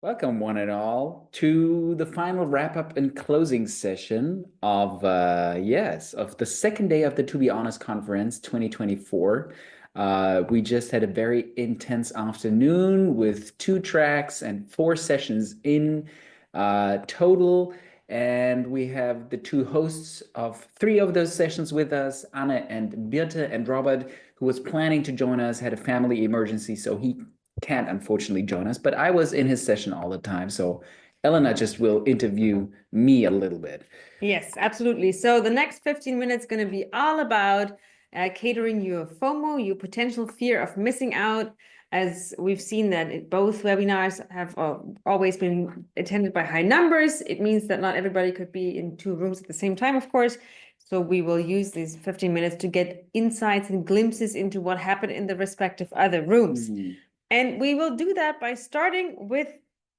Welcome, one and all, to the final wrap-up and closing session of of the second day of the To Be Honest Conference 2024. We just had a very intense afternoon with 2 tracks and 4 sessions in total. And we have the two hosts of 3 of those sessions with us, Anne and Birte, and Robert, who was planning to join us, had a family emergency, so he can't unfortunately join us, but I was in his session all the time. So Elena just will interview me a little bit. Yes, absolutely. So the next 15 minutes going to be all about catering your FOMO, your potential fear of missing out, as we've seen that both webinars have always been attended by high numbers. It means that not everybody could be in 2 rooms at the same time, of course. So we will use these 15 minutes to get insights and glimpses into what happened in the respective other rooms. And we will do that by starting with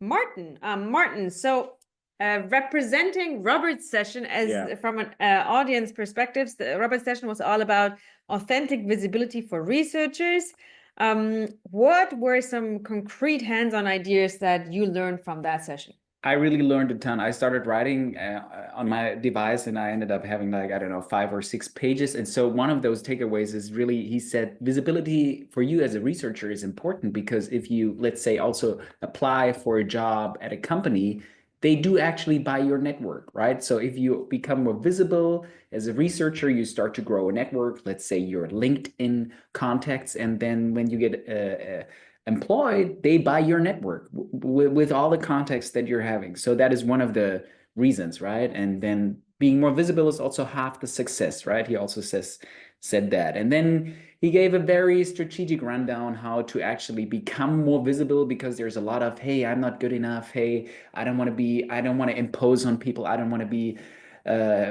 Martin. Martin, so representing Robert's session from an audience perspective, the Robert session was all about authentic visibility for researchers. What were some concrete hands-on ideas that you learned from that session? I really learned a ton. I started writing on my device and I ended up having like, I don't know, 5 or 6 pages. And so one of those takeaways is really, he said, visibility for you as a researcher is important because if you, let's say, also apply for a job at a company, they do actually buy your network, right? So if you become more visible as a researcher, you start to grow a network, let's say your LinkedIn contacts, and then when you get employed, they buy your network with all the context that you're having. So that is one of the reasons, right? And then being more visible is also half the success, right? He also said that. And then he gave a very strategic rundown how to actually become more visible because there's a lot of, hey, I'm not good enough. Hey, I don't want to impose on people. I don't want to be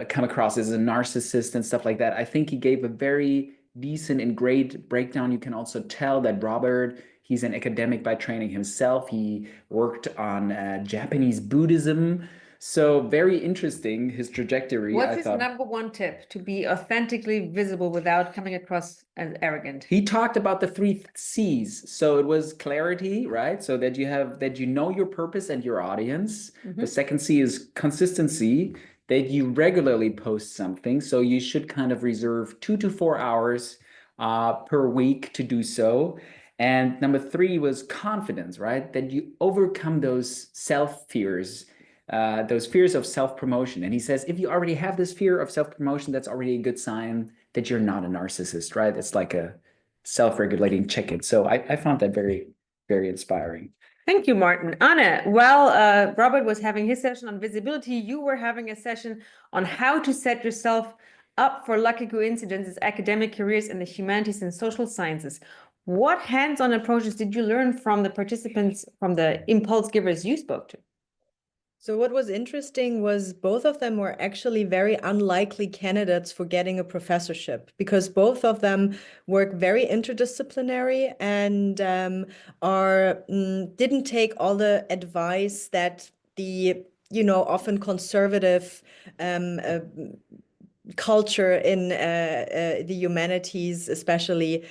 come across as a narcissist and stuff like that. I think he gave a very decent and great breakdown. You can also tell that Robert, he's an academic by training himself. He worked on Japanese Buddhism. So very interesting, his trajectory. What's his number one tip to be authentically visible without coming across as arrogant? He talked about the 3 C's. So it was clarity, right? So that you know your purpose and your audience. The second C is consistency, that you regularly post something. So you should kind of reserve 2 to 4 hours per week to do so. And number 3 was confidence, right? That you overcome those fears, those fears of self-promotion. And he says, if you already have this fear of self-promotion, that's already a good sign that you're not a narcissist, right? It's like a self-regulating check-in. So I found that very, very inspiring. Thank you, Martin. Anna, while Robert was having his session on visibility, you were having a session on how to set yourself up for lucky coincidences, academic careers in the humanities and social sciences. What hands-on approaches did you learn from the participants, from the impulse givers you spoke to? So what was interesting was both of them were actually very unlikely candidates for getting a professorship because both of them work very interdisciplinary and didn't take all the advice that the often conservative culture in the humanities especially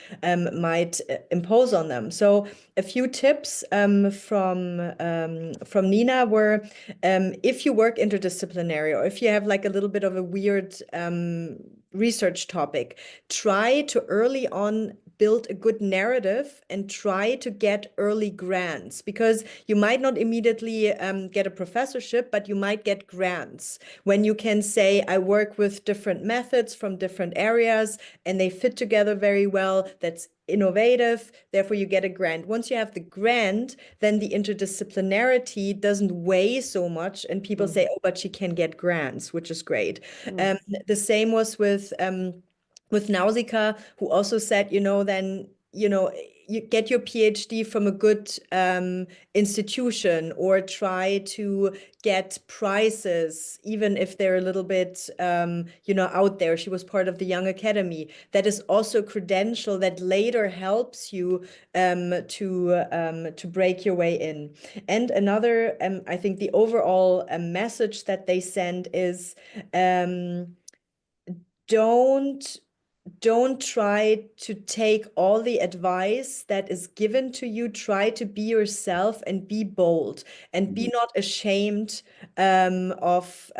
might impose on them. So a few tips from Nina were, if you work interdisciplinary or if you have like a little bit of a weird research topic, try to early on build a good narrative and try to get early grants, because you might not immediately get a professorship, but you might get grants when you can say, I work with different methods from different areas and they fit together very well. That's innovative, therefore you get a grant. Once you have the grant, then the interdisciplinarity doesn't weigh so much and people say, oh, but she can get grants, which is great. The same was with Nausicaa, who also said, then, you get your PhD from a good institution or try to get prizes, even if they're a little bit, out there. She was part of the Young Academy. That is also a credential that later helps you to break your way in. And another, I think the overall message that they send is, don't don't try to take all the advice that is given to you. Try to be yourself and be bold and be not ashamed of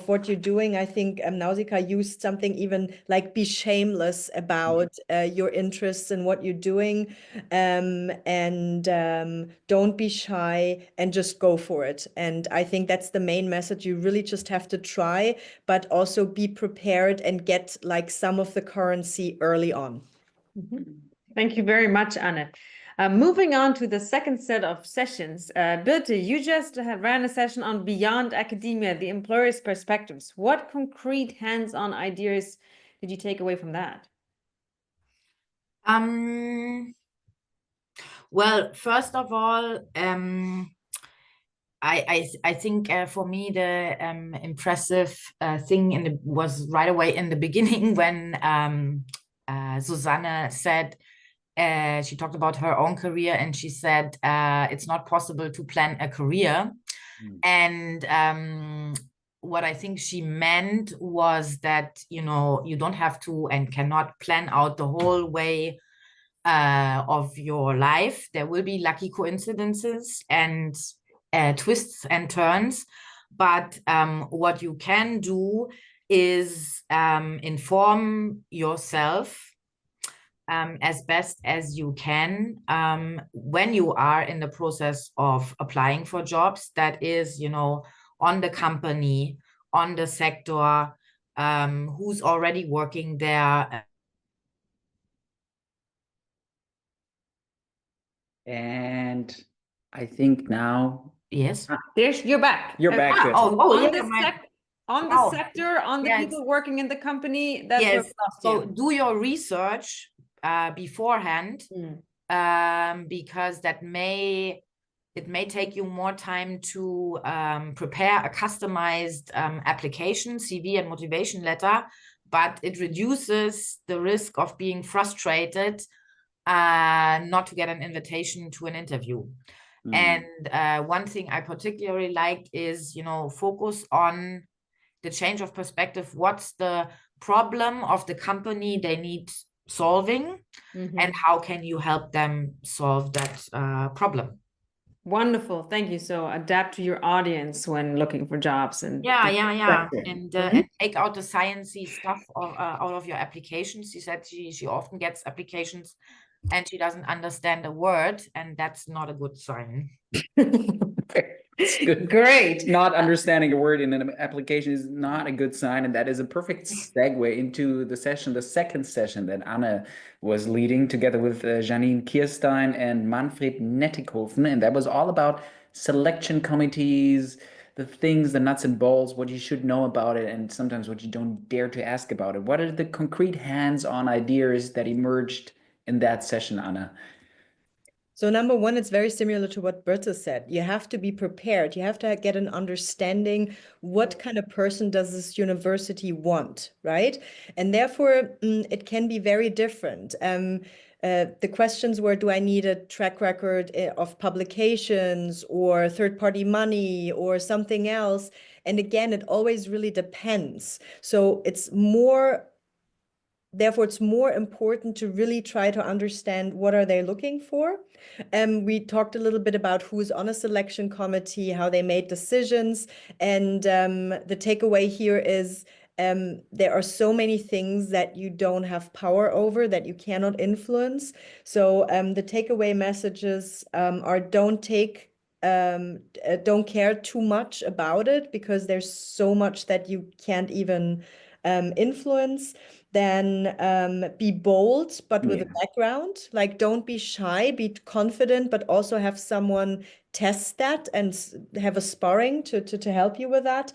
what you're doing. I think Nausicaa used something even like be shameless about your interests and what you're doing, and don't be shy and just go for it. And I think that's the main message. You really just have to try, but also be prepared and get like some of the currency early on. Thank you very much, Anne. Moving on to the second set of sessions, Birte, you just ran a session on Beyond Academia, the employer's perspectives. What concrete hands-on ideas did you take away from that? Well, first of all, I think for me the impressive thing was right away in the beginning when Susanne said, she talked about her own career, and she said it's not possible to plan a career. And what I think she meant was that, you know, you don't have to and cannot plan out the whole way of your life. There will be lucky coincidences and twists and turns, but what you can do is inform yourself as best as you can when you are in the process of applying for jobs. That is, you know, on the company, on the sector, who's already working there. And I think now, Yes. You're back. You're back. Good. On the Oh, sector, on the yes. people working in the company, that's where we Yes. lost So you. do your research beforehand, because it may take you more time to prepare a customized application, CV and motivation letter, but it reduces the risk of being frustrated not to get an invitation to an interview. And one thing I particularly like is, you know, focus on the change of perspective. What's the problem of the company they need solving, and how can you help them solve that problem? Wonderful. Thank you. So adapt to your audience when looking for jobs. And And take out the sciencey stuff out of your applications. She said she often gets applications and she doesn't understand a word, and that's not a good sign. It's good. Great. Not understanding a word in an application is not a good sign, and that is a perfect segue into the second session that Anne was leading together with Janine Kirstein and Manfred Nettighofen, and that was all about selection committees, the things, the nuts and bolts, what you should know about it, and sometimes what you don't dare to ask about it. What are the concrete hands-on ideas that emerged in that session, Anne? So number one, it's very similar to what Birte said. You have to be prepared. You have to get an understanding what kind of person does this university want, right? And therefore, it can be very different. The questions were, do I need a track record of publications or third-party money or something else? And again, it always really depends. So therefore, it's more important to really try to understand what are they looking for. We talked a little bit about who's on a selection committee, how they made decisions. And the takeaway here is there are so many things that you don't have power over, that you cannot influence. So the takeaway messages are don't care too much about it, because there's so much that you can't even influence. Then be bold, but with a background. Like, don't be shy, be confident, but also have someone test that and have a sparring to help you with that.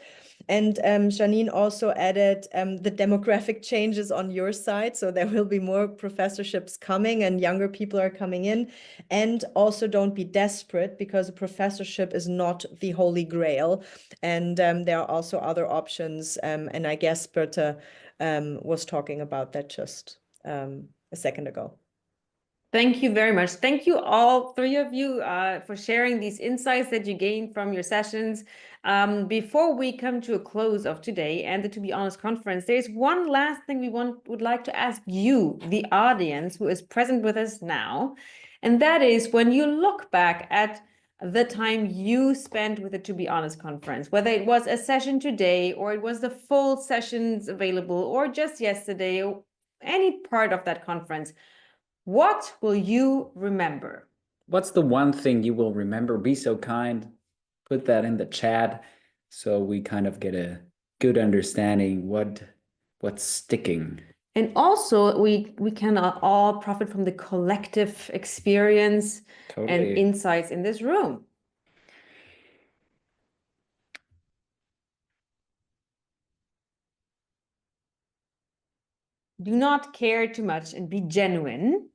And Janine also added the demographic changes on your side. So there will be more professorships coming and younger people are coming in. And also don't be desperate, because a professorship is not the holy grail. And there are also other options. And I guess Birte was talking about that just a second ago. Thank you very much. Thank you all three of you for sharing these insights that you gained from your sessions. Before we come to a close of today and the To Be Honest conference, there's one last thing we would like to ask you, the audience who is present with us now. And that is, when you look back at the time you spent with the To Be Honest conference, whether it was a session today or it was the full sessions available or just yesterday, or any part of that conference, what will you remember? What's the one thing you will remember? Be so kind. Put that in the chat so we kind of get a good understanding what's sticking. And also, we can all profit from the collective experience and insights in this room. Do not care too much and be genuine.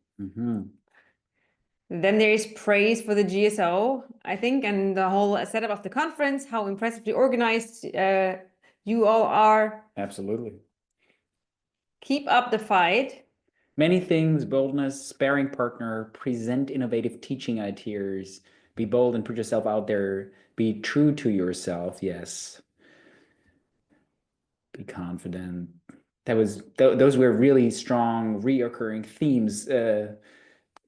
Then there is praise for the GSO, I think, and the whole setup of the conference, how impressively organized you all are. Absolutely. Keep up the fight. Many things: boldness, sparring partner, present innovative teaching ideas, be bold and put yourself out there, be true to yourself. Yes. Be confident. Those were really strong reoccurring themes,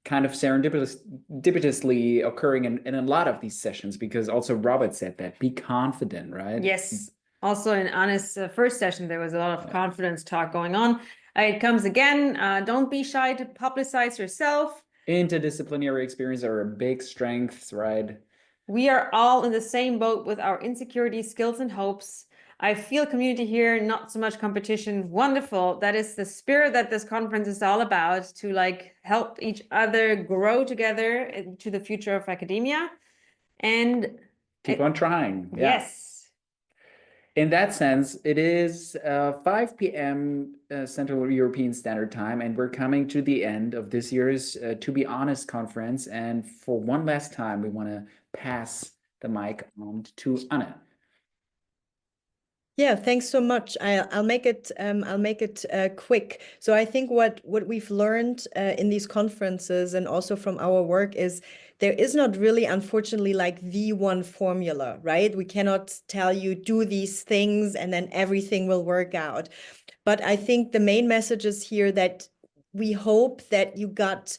kind of serendipitously occurring in a lot of these sessions, because also Robert said that, be confident, right? Yes. Also in Anna's first session, there was a lot of confidence talk going on. It comes again, don't be shy to publicize yourself. Interdisciplinary experiences are a big strength, right? We are all in the same boat with our insecurities, skills, and hopes. I feel community here, not so much competition. Wonderful. That is the spirit that this conference is all about, to like help each other grow together into the future of academia. And keep on trying. Yes. In that sense, it is 5 p.m. Central European Standard Time, and we're coming to the end of this year's To Be Honest conference. And for one last time, we want to pass the mic on to Anna. Yeah, thanks so much. I'll make it quick. So I think what we've learned in these conferences and also from our work is there is not really, unfortunately, like the one formula, right? We cannot tell you do these things and then everything will work out. But I think the main message is here that we hope that you got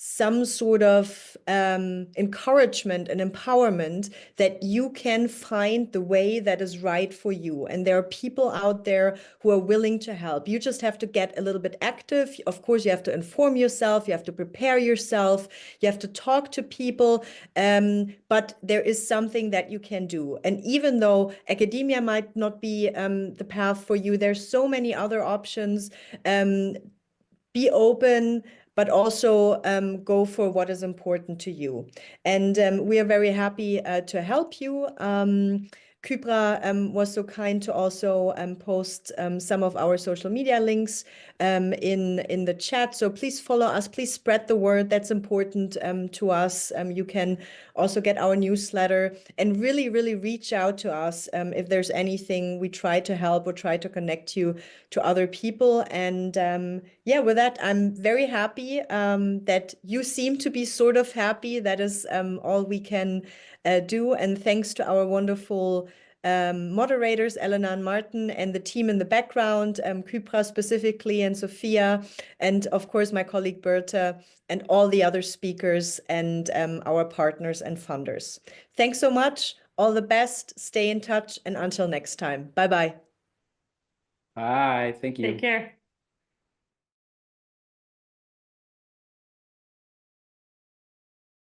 some sort of encouragement and empowerment that you can find the way that is right for you. And there are people out there who are willing to help. You just have to get a little bit active. Of course, you have to inform yourself. You have to prepare yourself. You have to talk to people. But there is something that you can do. And even though academia might not be the path for you, there's so many other options. Be open, but also go for what is important to you. And we are very happy to help you. Kypra was so kind to also post some of our social media links in the chat. So please follow us. Please spread the word. That's important to us. You can also get our newsletter and really, really reach out to us if there's anything. We try to help or try to connect you to other people. And yeah, with that, I'm very happy that you seem to be sort of happy. That is all we can do. And thanks to our wonderful moderators, Elena and Martin, and the team in the background, Kypra specifically, and Sophia, and of course my colleague Birte, and all the other speakers and our partners and funders. Thanks so much. All the best. Stay in touch. And until next time. Bye-bye. Bye. Thank you. Take care.